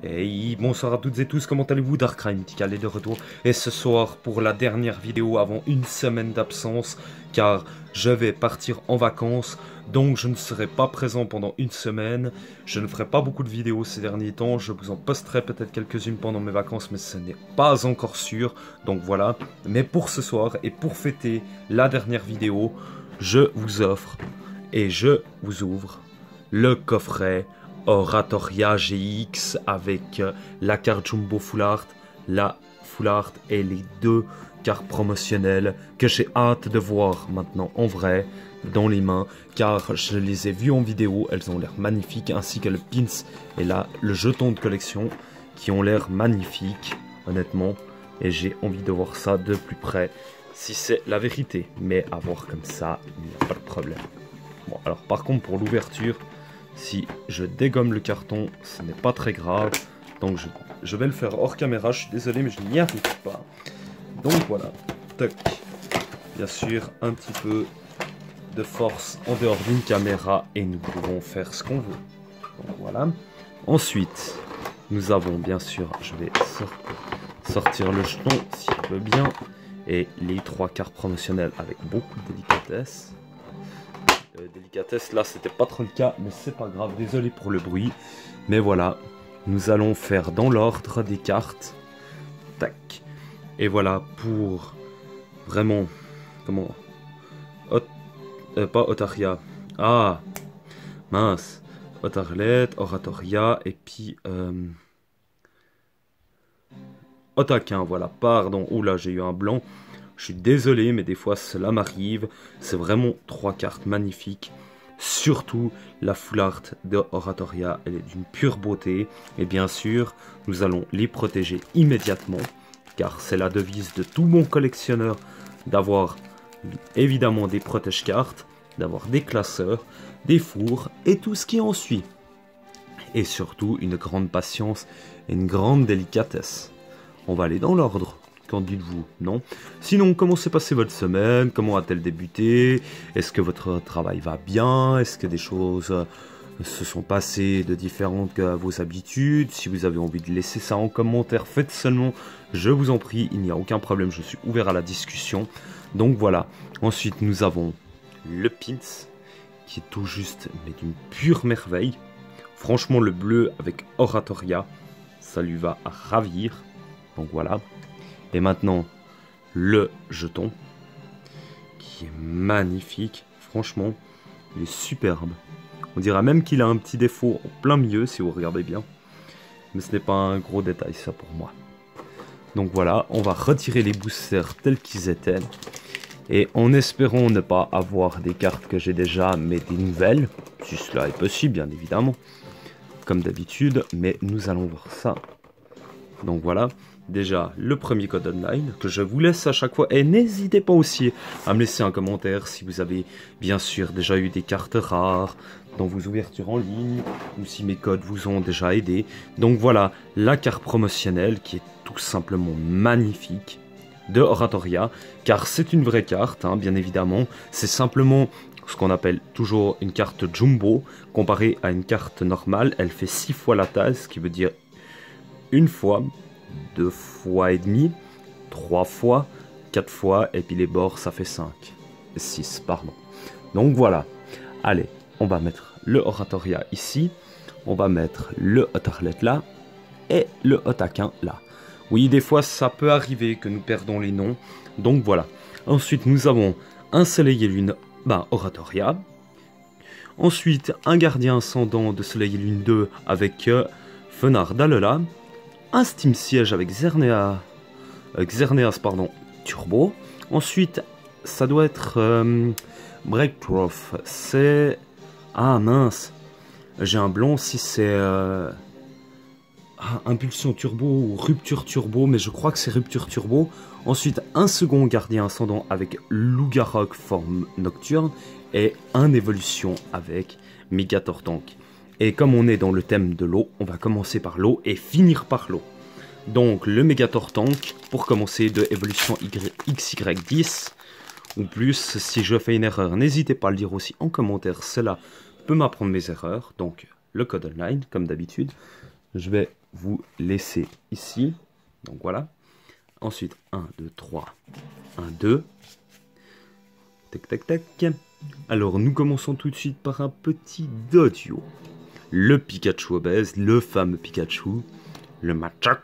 Hey, bonsoir à toutes et tous, comment allez-vous? Darkrai Mythical est de retour, et ce soir pour la dernière vidéo avant une semaine d'absence, car je vais partir en vacances, donc je ne serai pas présent pendant une semaine, je ne ferai pas beaucoup de vidéos ces derniers temps, je vous en posterai peut-être quelques-unes pendant mes vacances, mais ce n'est pas encore sûr, donc voilà. Mais pour ce soir, et pour fêter la dernière vidéo, je vous offre, et je vous ouvre, le coffret Oratoria GX avec la carte Jumbo Full Art, la Full Art et les deux cartes promotionnelles que j'ai hâte de voir maintenant en vrai dans les mains, car je les ai vues en vidéo, elles ont l'air magnifiques, ainsi que le pins et là le jeton de collection qui ont l'air magnifiques honnêtement, et j'ai envie de voir ça de plus près si c'est la vérité, mais à voir comme ça il n'y a pas de problème. Bon, alors par contre pour l'ouverture, si je dégomme le carton, ce n'est pas très grave. Donc je vais le faire hors caméra. Je suis désolé, mais je n'y arrive pas. Donc voilà. Toc. Bien sûr, un petit peu de force en dehors d'une caméra. Et nous pouvons faire ce qu'on veut. Donc voilà. Ensuite, nous avons bien sûr... Je vais sortir le jeton, si tu veux bien. Et les trois cartes promotionnelles avec beaucoup de délicatesse. Délicatesse, là c'était pas trop le cas, mais c'est pas grave, désolé pour le bruit. Mais voilà, nous allons faire dans l'ordre des cartes. Tac. Et voilà pour vraiment, comment, pas Otaria. Ah, mince. Otarlet, Oratoria, et puis Otaquin, voilà, pardon. Oula, j'ai eu un blanc. Je suis désolé, mais des fois cela m'arrive. C'est vraiment trois cartes magnifiques. Surtout la Full Art de Oratoria, elle est d'une pure beauté. Et bien sûr, nous allons les protéger immédiatement, car c'est la devise de tout bon collectionneur d'avoir évidemment des protège-cartes, d'avoir des classeurs, des fours et tout ce qui en suit. Et surtout une grande patience et une grande délicatesse. On va aller dans l'ordre. Qu'en dites-vous? Non? Sinon, comment s'est passée votre semaine? Comment a-t-elle débuté? Est-ce que votre travail va bien? Est-ce que des choses se sont passées de différentes que vos habitudes? Si vous avez envie de laisser ça en commentaire, faites seulement. Je vous en prie, il n'y a aucun problème, je suis ouvert à la discussion. Donc voilà. Ensuite, nous avons le pins, qui est tout juste, mais d'une pure merveille. Franchement, le bleu avec Oratoria, ça lui va à ravir. Donc voilà. Et maintenant, le jeton, qui est magnifique. Franchement, il est superbe. On dirait même qu'il a un petit défaut en plein milieu, si vous regardez bien. Mais ce n'est pas un gros détail, ça, pour moi. Donc voilà, on va retirer les boosters tels qu'ils étaient. Et en espérant ne pas avoir des cartes que j'ai déjà, mais des nouvelles. Si cela est possible, bien évidemment. Comme d'habitude, mais nous allons voir ça. Donc voilà. Déjà, le premier code online que je vous laisse à chaque fois. Et n'hésitez pas aussi à me laisser un commentaire si vous avez bien sûr déjà eu des cartes rares dans vos ouvertures en ligne ou si mes codes vous ont déjà aidé. Donc voilà, la carte promotionnelle qui est tout simplement magnifique de Oratoria. Car c'est une vraie carte, hein, bien évidemment. C'est simplement ce qu'on appelle toujours une carte Jumbo. Comparée à une carte normale, elle fait 6 fois la taille, ce qui veut dire une fois, 2 fois et demi, 3 fois, 4 fois, et puis les bords, ça fait 5. 6, pardon. Donc voilà. Allez, on va mettre le Oratoria ici. On va mettre le Otarlet là. Et le Otaquin là. Oui, des fois, ça peut arriver que nous perdons les noms. Donc voilà. Ensuite, nous avons un Soleil et Lune, Oratoria. Ensuite, un Gardien Ascendant de Soleil et Lune 2 avec Fenard d'Alola. Un Steam Siege avec Xerneas Turbo. Ensuite, ça doit être Breakthrough. C'est... Ah mince. J'ai un blanc si c'est Impulsion Turbo ou Rupture Turbo, mais je crois que c'est Rupture Turbo. Ensuite, un second Gardien Ascendant avec Lougarok forme nocturne et un Évolution avec Megatortank. Et comme on est dans le thème de l'eau, on va commencer par l'eau et finir par l'eau. Donc le Megatortank, pour commencer de évolution XY10 ou plus. Si je fais une erreur, n'hésitez pas à le dire aussi en commentaire, cela peut m'apprendre mes erreurs. Donc le code online, comme d'habitude. Je vais vous laisser ici. Donc voilà. Ensuite, 1, 2, 3, 1, 2. Tac, tac, tac. Alors, nous commençons tout de suite par un petit dodio. Le Pikachu obèse, le fameux Pikachu. Le Machak.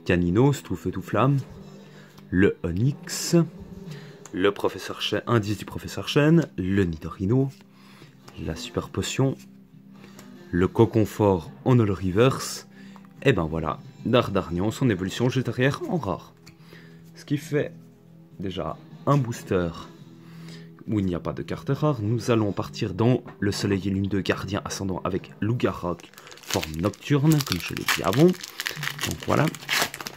Caninos, tout feu, tout flamme. Le Onix. Le professeur Chen, indice du professeur Chen. Le Nidorino. La super potion. Le cocon fort en Holo Reverse. Et ben voilà, Dardarnian, son évolution juste derrière en rare. Ce qui fait déjà un booster où il n'y a pas de carte rare. Nous allons partir dans le Soleil et Lune de Gardien Ascendant avec Lugarok, forme nocturne, comme je l'ai dit avant. Donc voilà,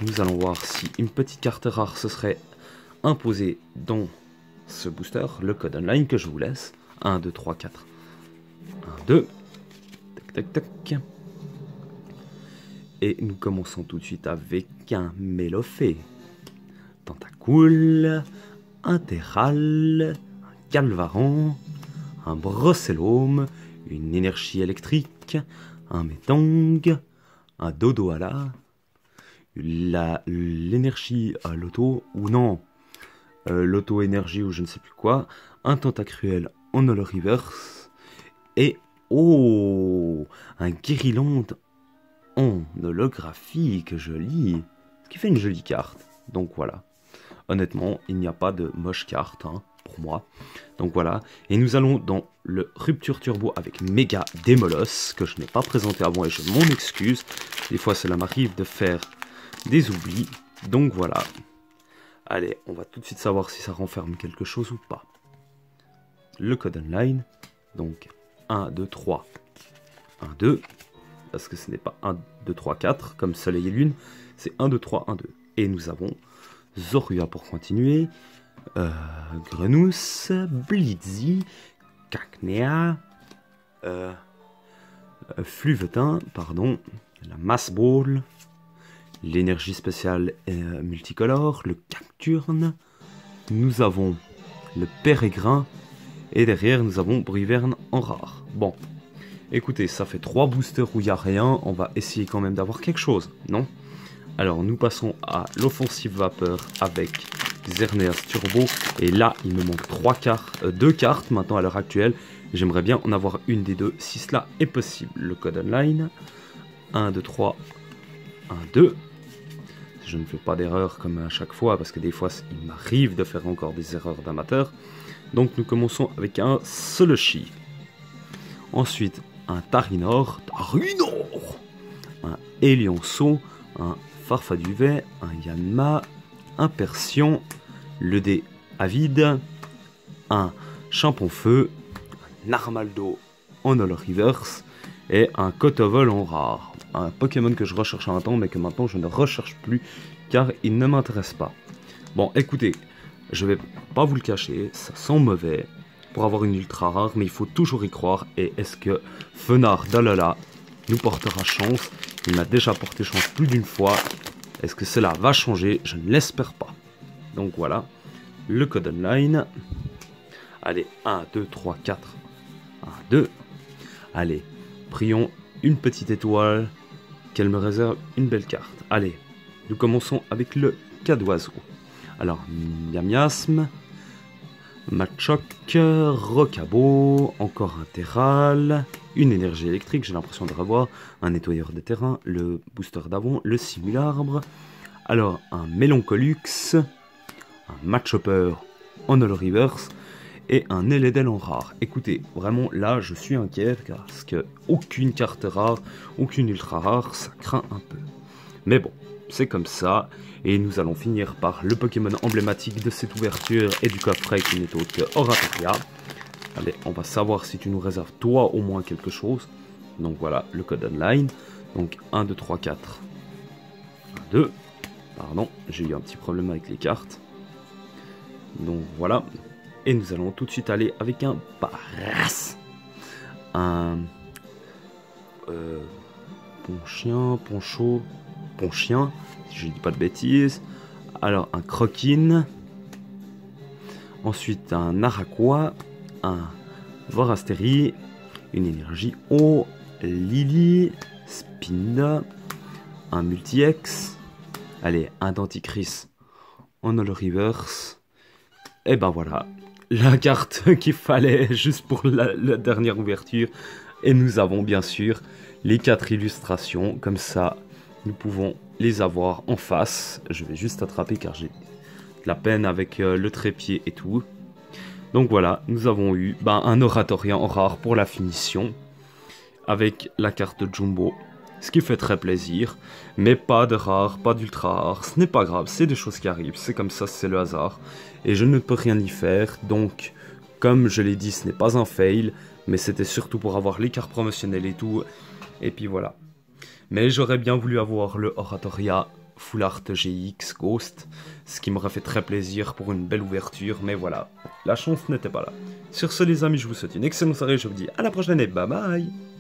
nous allons voir si une petite carte rare se serait imposée dans ce booster. Le code online que je vous laisse. 1, 2, 3, 4. 1, 2. Tac, tac, tac. Et nous commençons tout de suite avec un Melophée. Tentacool, un Terral, un Calvaran, un Brossellum, une énergie électrique, un Métang, un Dodoala, l'énergie à l'auto, ou non, l'auto-énergie ou je ne sais plus quoi, un Tentacruel en Holo Reverse, et oh, un Guériland en holographique, joli, ce qui fait une jolie carte. Donc voilà, honnêtement, il n'y a pas de moche carte hein, pour moi. Donc voilà, et nous allons dans le Rupture Turbo avec Méga Démolos, que je n'ai pas présenté avant et je m'en excuse. Des fois cela m'arrive de faire des oublis, donc voilà. Allez, on va tout de suite savoir si ça renferme quelque chose ou pas. Le code online, donc 1, 2, 3, 1, 2, parce que ce n'est pas 1, 2, 3, 4, comme Soleil et Lune, c'est 1, 2, 3, 1, 2. Et nous avons Zorua pour continuer, Grenousse, Blitzy, Cacnea, Fluvetin, pardon, la Mass Ball, l'énergie spéciale multicolore, le Cacturne, nous avons le Pérégrin, et derrière nous avons Briverne en rare. Bon, écoutez, ça fait 3 boosters où il n'y a rien, on va essayer quand même d'avoir quelque chose, non? Alors nous passons à l'offensive vapeur avec Xerneas Turbo, et là il me manque 2 cartes maintenant à l'heure actuelle, j'aimerais bien en avoir une des deux si cela est possible. Le code online, 1, 2, 3, 1, 2, je ne fais pas d'erreur comme à chaque fois, parce que des fois il m'arrive de faire encore des erreurs d'amateur. Donc nous commençons avec un Solushi, ensuite un Tarinor, un Elionceau, un Farfaduvet, un Yanma, un Persion, le dé Avide, un Champonfeu, un Armaldo en Holo Reverse et un Kotovol en rare. Un Pokémon que je recherchais un temps mais que maintenant je ne recherche plus car il ne m'intéresse pas. Bon écoutez, je vais pas vous le cacher, ça sent mauvais pour avoir une ultra rare, mais il faut toujours y croire. Et est-ce que Fenard d'Alola nous portera chance? Il m'a déjà porté chance plus d'une fois. Est-ce que cela va changer? Je ne l'espère pas. Donc voilà, le code online. Allez, 1, 2, 3, 4. 1, 2. Allez, prions une petite étoile, qu'elle me réserve une belle carte. Allez, nous commençons avec le cas d'oiseau. Alors, Miasme, Machoc, Rocabo, encore un Terral, une énergie électrique, j'ai l'impression de revoir, un nettoyeur de terrain, le booster d'avant, le Simularbre, alors un Méloncolux, un Machopper en Holo Reverse et un Eledel en rare. Écoutez, vraiment là je suis inquiet parce que aucune carte rare, aucune ultra rare, ça craint un peu. Mais bon, c'est comme ça, et nous allons finir par le Pokémon emblématique de cette ouverture et du coffret qui n'est autre que Oratoria. Allez, on va savoir si tu nous réserves toi au moins quelque chose. Donc voilà, le code online. Donc 1, 2, 3, 4. 1, 2. Pardon, j'ai eu un petit problème avec les cartes. Donc voilà. Et nous allons tout de suite aller avec un Paras. Un... Ponchien, Poncho... Ponchien, si je ne dis pas de bêtises. Alors un Croquine. Ensuite un Araquois. Un Vorasteri. Une énergie eau. Lily. Spina, un multi-X, allez, un denticris, on a le reverse, et ben voilà, la carte qu'il fallait juste pour la dernière ouverture, et nous avons bien sûr les 4 illustrations, comme ça nous pouvons les avoir en face. Je vais juste attraper car j'ai de la peine avec le trépied et tout. Donc voilà, nous avons eu un Oratorian rare pour la finition, avec la carte de Jumbo, ce qui fait très plaisir, mais pas de rare, pas d'ultra rare, ce n'est pas grave, c'est des choses qui arrivent, c'est comme ça, c'est le hasard, et je ne peux rien y faire, donc, comme je l'ai dit, ce n'est pas un fail, mais c'était surtout pour avoir les cartes promotionnelles et tout, et puis voilà. Mais j'aurais bien voulu avoir le Oratoria Full Art GX Ghost, ce qui m'aurait fait très plaisir pour une belle ouverture, mais voilà, la chance n'était pas là. Sur ce les amis, je vous souhaite une excellente soirée, je vous dis à la prochaine et bye bye.